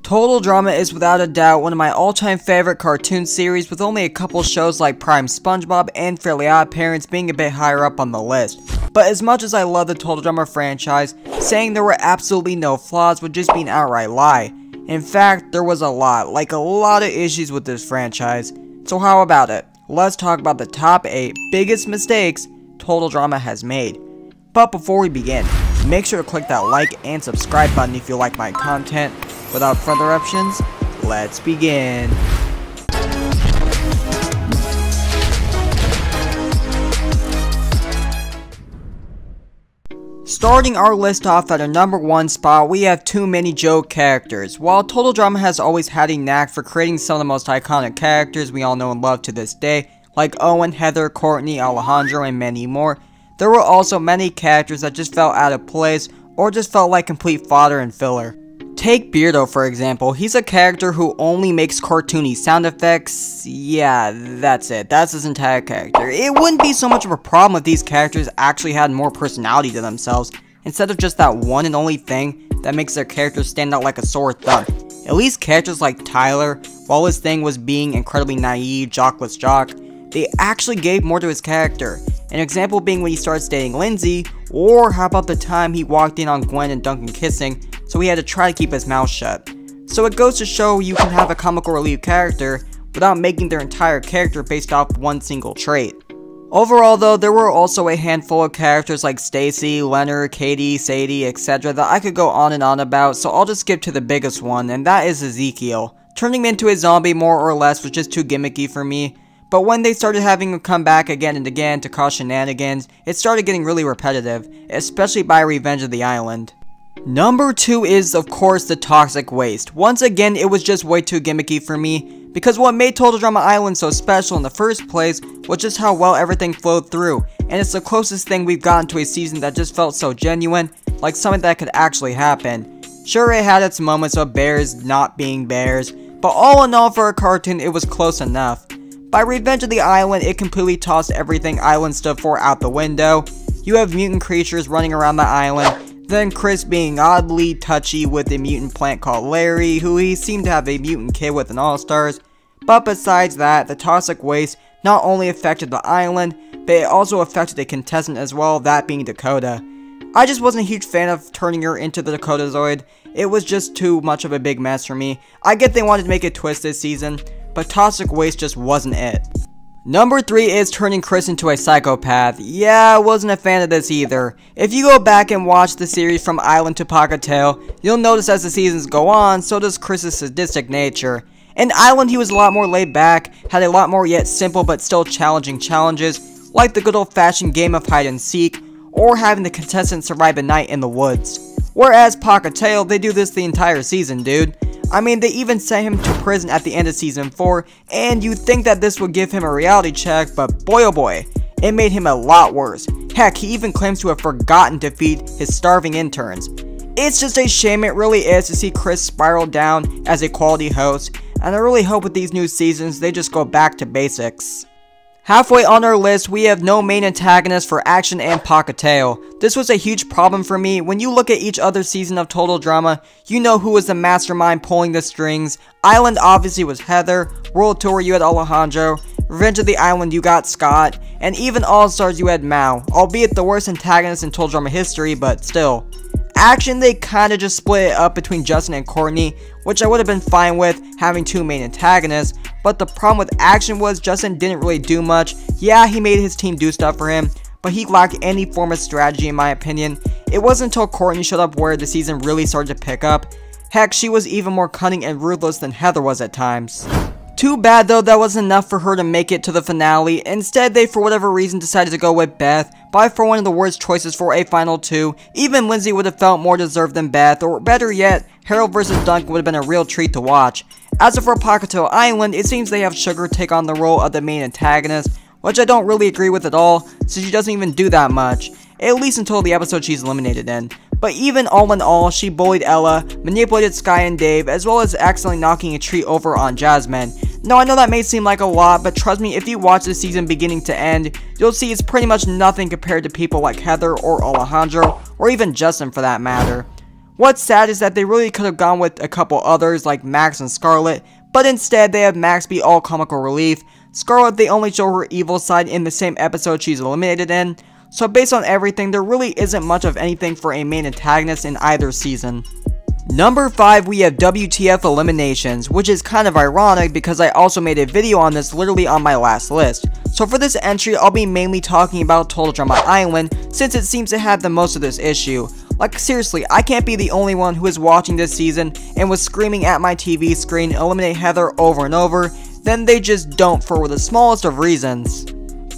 Total Drama is without a doubt one of my all-time favorite cartoon series, with only a couple shows like Prime SpongeBob and Fairly OddParents being a bit higher up on the list. But as much as I love the Total Drama franchise, saying there were absolutely no flaws would just be an outright lie. In fact, there was a lot of issues with this franchise. So how about it? Let's talk about the top 8 biggest mistakes Total Drama has made. But before we begin, make sure to click that like and subscribe button if you like my content. Without further options, let's begin. Starting our list off at our number 1 spot, we have too many joke characters. While Total Drama has always had a knack for creating some of the most iconic characters we all know and love to this day, like Owen, Heather, Courtney, Alejandro, and many more, there were also many characters that just felt out of place or just felt like complete fodder and filler. Take Beardo for example. He's a character who only makes cartoony sound effects. Yeah, that's it. That's his entire character. It wouldn't be so much of a problem if these characters actually had more personality to themselves, instead of just that one and only thing that makes their characters stand out like a sore thumb. At least characters like Tyler, while his thing was being incredibly naive, jockless jock, they actually gave more to his character. An example being when he starts dating Lindsay, or how about the time he walked in on Gwen and Duncan kissing, so he had to try to keep his mouth shut. So it goes to show you can have a comical relief character without making their entire character based off one single trait. Overall though, there were also a handful of characters like Stacy, Leonard, Katie, Sadie, etc. that I could go on and on about, so I'll just skip to the biggest one, and that is Ezekiel. Turning him into a zombie more or less was just too gimmicky for me. But when they started having him come back again and again to cause shenanigans, it started getting really repetitive, especially by Revenge of the Island. Number 2 is, of course, the Toxic Waste. Once again, it was just way too gimmicky for me, because what made Total Drama Island so special in the first place was just how well everything flowed through, and it's the closest thing we've gotten to a season that just felt so genuine, like something that could actually happen. Sure, it had its moments of bears not being bears, but all in all for a cartoon, it was close enough. By Revenge of the Island, it completely tossed everything Island stood for out the window. You have mutant creatures running around the island, then Chris being oddly touchy with a mutant plant called Larry, who he seemed to have a mutant kid with an All-Stars. But besides that, the Toxic Waste not only affected the island, but it also affected a contestant as well, that being Dakota. I just wasn't a huge fan of turning her into the Dakotazoid. It was just too much of a big mess for me. I get they wanted to make a twist this season, but Toxic Waste just wasn't it. Number 3 is turning Chris into a psychopath. Yeah, I wasn't a fan of this either. If you go back and watch the series from Island to PAHKITEW, you'll notice as the seasons go on, so does Chris's sadistic nature. In Island, he was a lot more laid back, had a lot more yet simple but still challenging challenges, like the good old-fashioned game of hide and seek, or having the contestants survive a night in the woods. Whereas PAHKITEW, they do this the entire season, dude. I mean, they even sent him to prison at the end of Season 4, and you'd think that this would give him a reality check, but boy oh boy, it made him a lot worse. Heck, he even claims to have forgotten to feed his starving interns. It's just a shame it really is to see Chris spiral down as a quality host, and I really hope with these new seasons they just go back to basics. Halfway on our list, we have no main antagonist for Action and PAHKITEW. This was a huge problem for me. When you look at each other season of Total Drama, you know who was the mastermind pulling the strings. Island obviously was Heather, World Tour you had Alejandro, Revenge of the Island you got Scott, and even All Stars you had Mao, albeit the worst antagonist in Total Drama history, but still. Action, they kinda just split it up between Justin and Courtney, which I would have been fine with having 2 main antagonists, but the problem with Action was Justin didn't really do much. Yeah, he made his team do stuff for him, but he lacked any form of strategy in my opinion. It wasn't until Courtney showed up where the season really started to pick up. Heck, she was even more cunning and ruthless than Heather was at times. Too bad though that wasn't enough for her to make it to the finale. Instead, they for whatever reason decided to go with Beth, by far one of the worst choices for a final 2. Even Lindsay would have felt more deserved than Beth, or better yet, Harold vs. Duncan would have been a real treat to watch. As for PAHKITEW Island, it seems they have Sugar take on the role of the main antagonist, which I don't really agree with at all, since she doesn't even do that much, at least until the episode she's eliminated in. But even all in all, she bullied Ella, manipulated Sky and Dave, as well as accidentally knocking a tree over on Jasmine. Now I know that may seem like a lot, but trust me, if you watch the season beginning to end, you'll see it's pretty much nothing compared to people like Heather or Alejandro, or even Justin for that matter. What's sad is that they really could have gone with a couple others like Max and Scarlet, but instead they have Max be all comical relief. Scarlet, they only show her evil side in the same episode she's eliminated in, so based on everything, there really isn't much of anything for a main antagonist in either season. Number 5, we have WTF Eliminations, which is kind of ironic because I also made a video on this literally on my last list. So for this entry, I'll be mainly talking about Total Drama Island, since it seems to have the most of this issue. Like seriously, I can't be the only one who is watching this season and was screaming at my TV screen, eliminate Heather over and over, then they just don't for the smallest of reasons.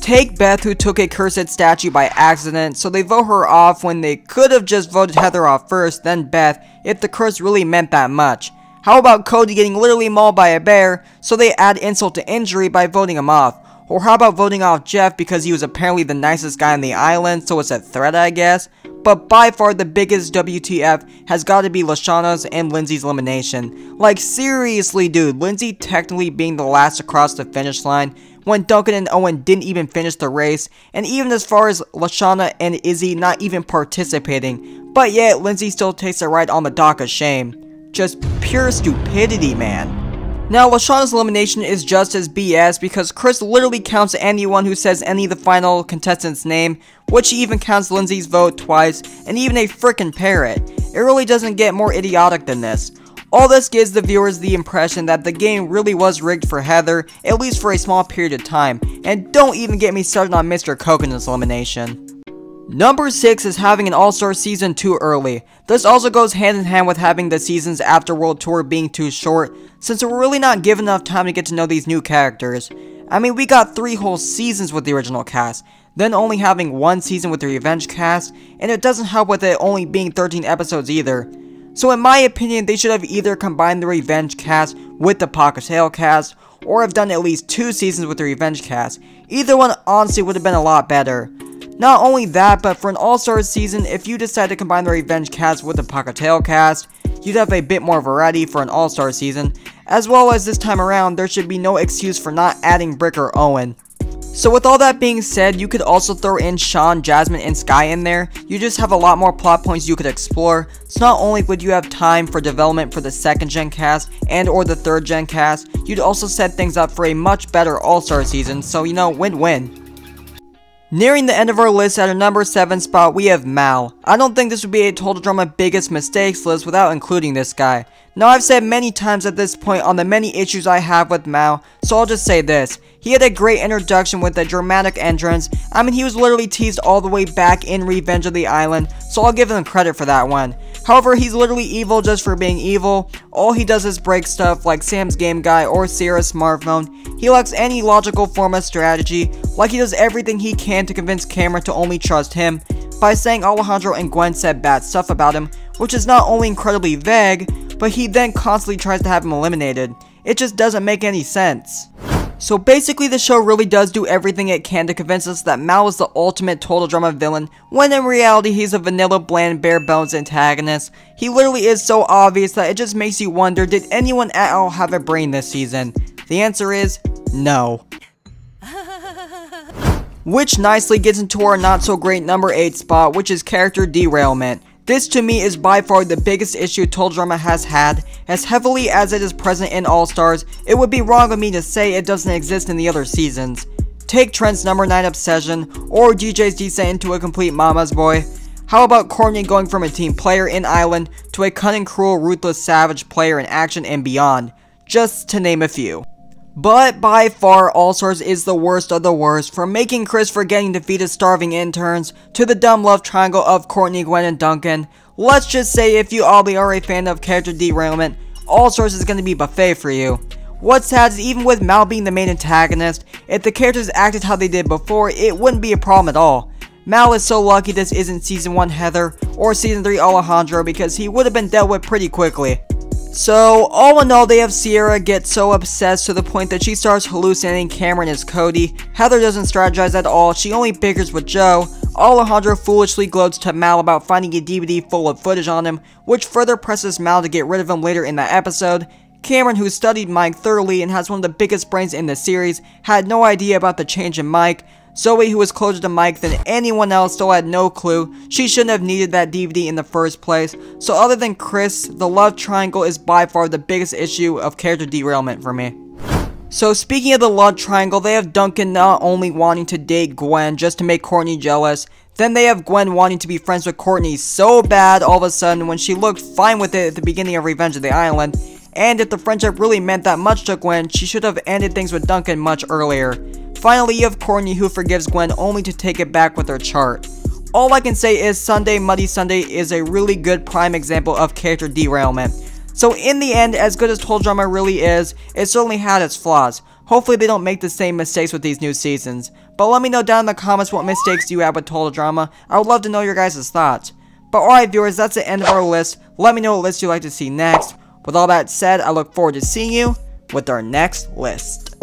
Take Beth, who took a cursed statue by accident, so they vote her off when they could have just voted Heather off first, then Beth, if the curse really meant that much. How about Cody getting literally mauled by a bear, so they add insult to injury by voting him off? Or how about voting off Jeff because he was apparently the nicest guy on the island, so it's a threat, I guess? But by far the biggest WTF has got to be Lashana's and Lindsay's elimination. Like seriously dude, Lindsay technically being the last across the finish line, when Duncan and Owen didn't even finish the race, and even as far as Lashana and Izzy not even participating, but yet Lindsay still takes a ride on the dock of shame. Just pure stupidity, man. Now, Lashana's elimination is just as BS because Chris literally counts anyone who says any of the final contestant's name, which he even counts Lindsay's vote twice, and even a frickin' parrot. It really doesn't get more idiotic than this. All this gives the viewers the impression that the game really was rigged for Heather, at least for a small period of time, and don't even get me started on Mr. Coconut's elimination. Number 6 is having an All-Star Season too early. This also goes hand in hand with having the seasons after World Tour being too short, since we're really not given enough time to get to know these new characters. I mean, we got 3 whole seasons with the original cast, then only having 1 season with the Revenge cast, and it doesn't help with it only being 13 episodes either. So in my opinion, they should have either combined the Revenge cast with the PAHKITEW cast, or have done at least 2 seasons with the Revenge cast. Either one honestly would have been a lot better. Not only that, but for an All-Star season, if you decide to combine the Revenge cast with the PAHKITEW cast, you'd have a bit more variety for an All-Star season, as well as this time around, there should be no excuse for not adding Brick or Owen. So with all that being said, you could also throw in Sean, Jasmine, and Sky in there. You just have a lot more plot points you could explore, so not only would you have time for development for the 2nd gen cast and or the 3rd gen cast, you'd also set things up for a much better All-Star season, so you know, win-win. Nearing the end of our list at our number 7 spot, we have Mal. I don't think this would be a Total Drama biggest mistakes list without including this guy. Now I've said many times at this point on the many issues I have with Mal, so I'll just say this. He had a great introduction with a dramatic entrance. I mean, he was literally teased all the way back in Revenge of the Island, so I'll give him credit for that one. However, he's literally evil just for being evil. All he does is break stuff like Sam's Game Guy or Sierra's smartphone. He lacks any logical form of strategy, like he does everything he can to convince Cameron to only trust him, by saying Alejandro and Gwen said bad stuff about him, which is not only incredibly vague, but he then constantly tries to have him eliminated. It just doesn't make any sense. So basically the show really does do everything it can to convince us that Mal is the ultimate Total Drama villain, when in reality he's a vanilla bland bare bones antagonist. He literally is so obvious that it just makes you wonder, did anyone at all have a brain this season? The answer is no. Which nicely gets into our not so great number 8 spot, which is Character Derailment. This to me is by far the biggest issue Total Drama has had. As heavily as it is present in All Stars, it would be wrong of me to say it doesn't exist in the other seasons. Take Trent's number 9 obsession, or DJ's descent into a complete mama's boy. How about Courtney going from a team player in Island to a cunning, cruel, ruthless, savage player in action and beyond, just to name a few. But by far, All Stars is the worst of the worst, from making Chris forgetting to feed his starving interns, to the dumb love triangle of Courtney, Gwen, and Duncan. Let's just say if you already are a fan of Character Derailment, All Stars is going to be buffet for you. What's sad is even with Mal being the main antagonist, if the characters acted how they did before, it wouldn't be a problem at all. Mal is so lucky this isn't Season 1 Heather, or Season 3 Alejandro, because he would have been dealt with pretty quickly. So, all in all, they have Sierra get so obsessed to the point that she starts hallucinating Cameron as Cody. Heather doesn't strategize at all, she only bickers with Joe. Alejandro foolishly gloats to Mal about finding a DVD full of footage on him, which further presses Mal to get rid of him later in that episode. Cameron, who studied Mike thoroughly and has one of the biggest brains in the series, had no idea about the change in Mike. Zoe, who was closer to Mike than anyone else, still had no clue. She shouldn't have needed that DVD in the first place. So other than Chris, the love triangle is by far the biggest issue of character derailment for me. So speaking of the love triangle, they have Duncan not only wanting to date Gwen just to make Courtney jealous, then they have Gwen wanting to be friends with Courtney so bad all of a sudden when she looked fine with it at the beginning of Revenge of the Island. And if the friendship really meant that much to Gwen, she should have ended things with Duncan much earlier. Finally, you have Courtney, who forgives Gwen only to take it back with her chart. All I can say is Sunday Muddy Sunday is a really good prime example of character derailment. So in the end, as good as Total Drama really is, it certainly had its flaws. Hopefully they don't make the same mistakes with these new seasons. But let me know down in the comments what mistakes you have with Total Drama. I would love to know your guys' thoughts. But alright viewers, that's the end of our list. Let me know what list you'd like to see next. With all that said, I look forward to seeing you with our next list.